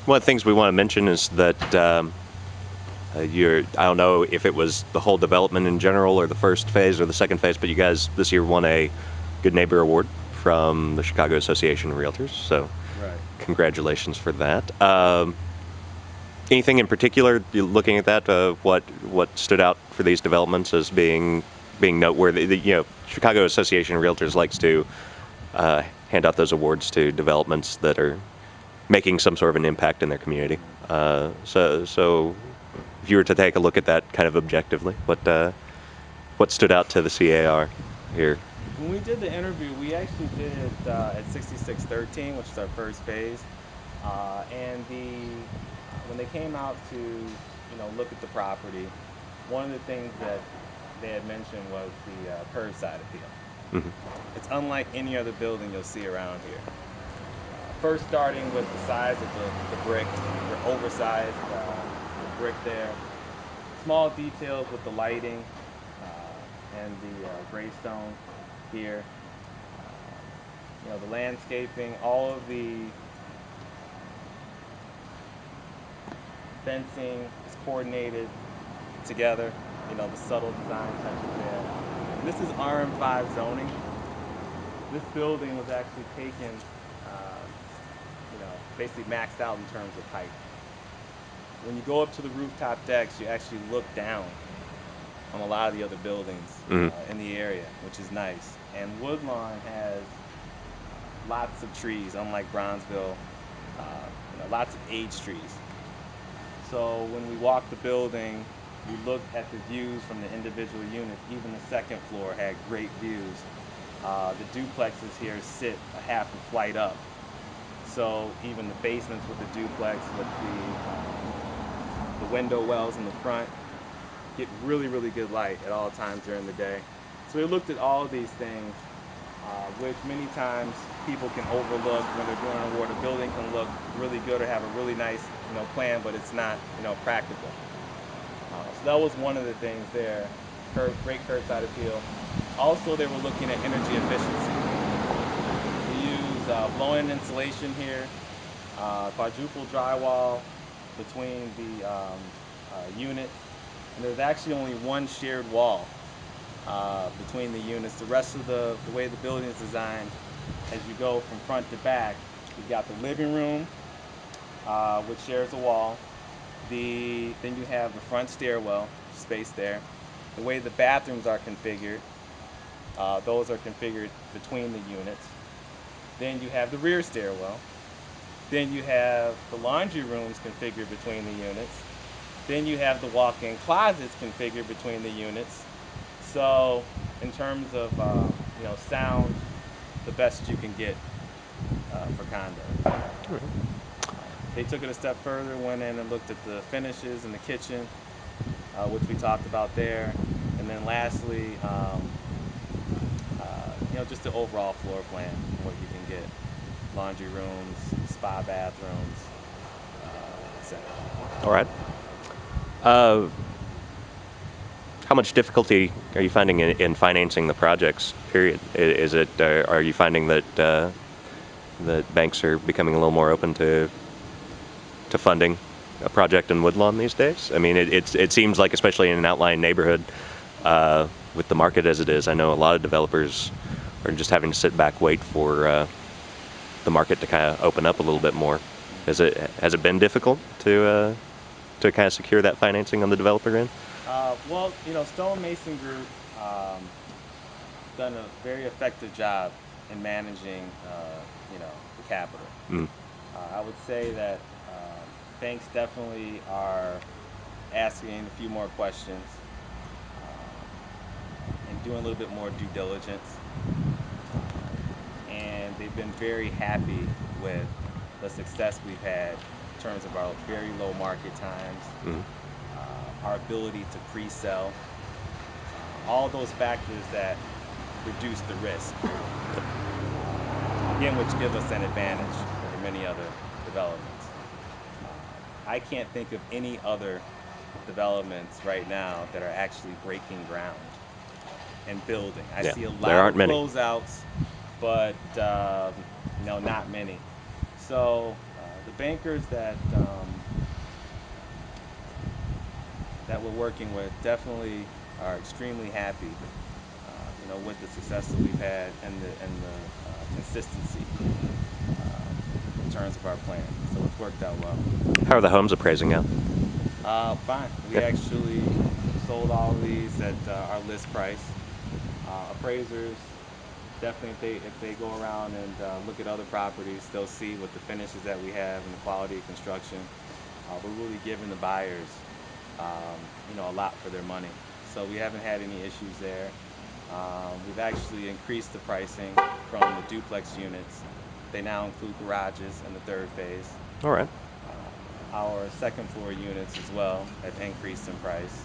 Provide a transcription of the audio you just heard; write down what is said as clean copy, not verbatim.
One of the things we want to mention is that I don't know if it was the whole development in general or the first phase or the second phase, but you guys this year won a Good Neighbor Award from the Chicago Association of Realtors. So Right. congratulations for that. Anything in particular, looking at that, what stood out for these developments as being noteworthy? Chicago Association of Realtors likes to hand out those awards to developments that are making some sort of an impact in their community. So if you were to take a look at that kind of objectively, what stood out to the CAR here? When we did the interview, we actually did it at 6613, which is our first phase. And when they came out to look at the property, one of the things that they had mentioned was the curbside appeal. Hmm. It's unlike any other building you'll see around here. First, starting with the size of the brick, the oversized brick there. Small details with the lighting and the graystone here. The landscaping, all of the fencing is coordinated together. The subtle design touches there. And this is RM5 zoning. This building was actually taken, basically maxed out in terms of height. When you go up to the rooftop decks, you actually look down on a lot of the other buildings Hmm. in the area, which is nice. And Woodlawn has lots of trees, unlike Bronzeville, lots of age trees. So when we walked the building, we looked at the views from the individual units. Even the second floor had great views. The duplexes here sit a half a flight up. So even the basements with the duplex, with the window wells in the front, get really, really good light at all times during the day. So we looked at all of these things, which many times people can overlook when they're doing an award. A building can look really good or have a really nice, plan, but it's not, practical. So that was one of the things there. Great curbside appeal. Also, they were looking at energy efficiency. We use blow-in insulation here, quadruple drywall between the units, and there's actually only one shared wall between the units. The rest of the way the building is designed, as you go from front to back, you've got the living room, which shares a wall. Then you have the front stairwell space there. The way the bathrooms are configured, those are configured between the units. Then you have the rear stairwell. Then you have the laundry rooms configured between the units. Then you have the walk-in closets configured between the units. So in terms of sound, the best you can get for condos. They took it a step further, went in and looked at the finishes in the kitchen, which we talked about there. And then lastly, just the overall floor plan, what you can get. Laundry rooms, spa bathrooms, etc. All right. Uh, how much difficulty are you finding in financing the projects? Period. Is it? Are you finding that banks are becoming a little more open to funding a project in Woodlawn these days? I mean, it seems like, especially in an outlying neighborhood, with the market as it is, I know a lot of developers are just having to sit back, wait for the market to kind of open up a little bit more. Has it been difficult to kind of secure that financing on the developer end? Well, Stone Mason Group done a very effective job in managing, the capital. Mm. I would say that banks definitely are asking a few more questions and doing a little bit more due diligence. And they've been very happy with the success we've had in terms of our very low market times, Mm. our ability to pre-sell, all those factors that reduce the risk, again, which give us an advantage over many other developments. I can't think of any other developments right now that are actually breaking ground and building. I Yeah, see a there lot of aren't many. closeouts, but not many. So The bankers that we're working with definitely are extremely happy, with the success that we've had and the consistency in terms of our plan. So it's worked out well. How are the homes appraising out? Fine. We Yeah. actually sold all of these at our list price. Appraisers definitely, if they go around and look at other properties, they'll see what the finishes that we have and the quality of construction. We're really giving the buyers, a lot for their money. So we haven't had any issues there. We've actually increased the pricing from the duplex units. They now include garages in the third phase. All right. Our second floor units as well have increased in price.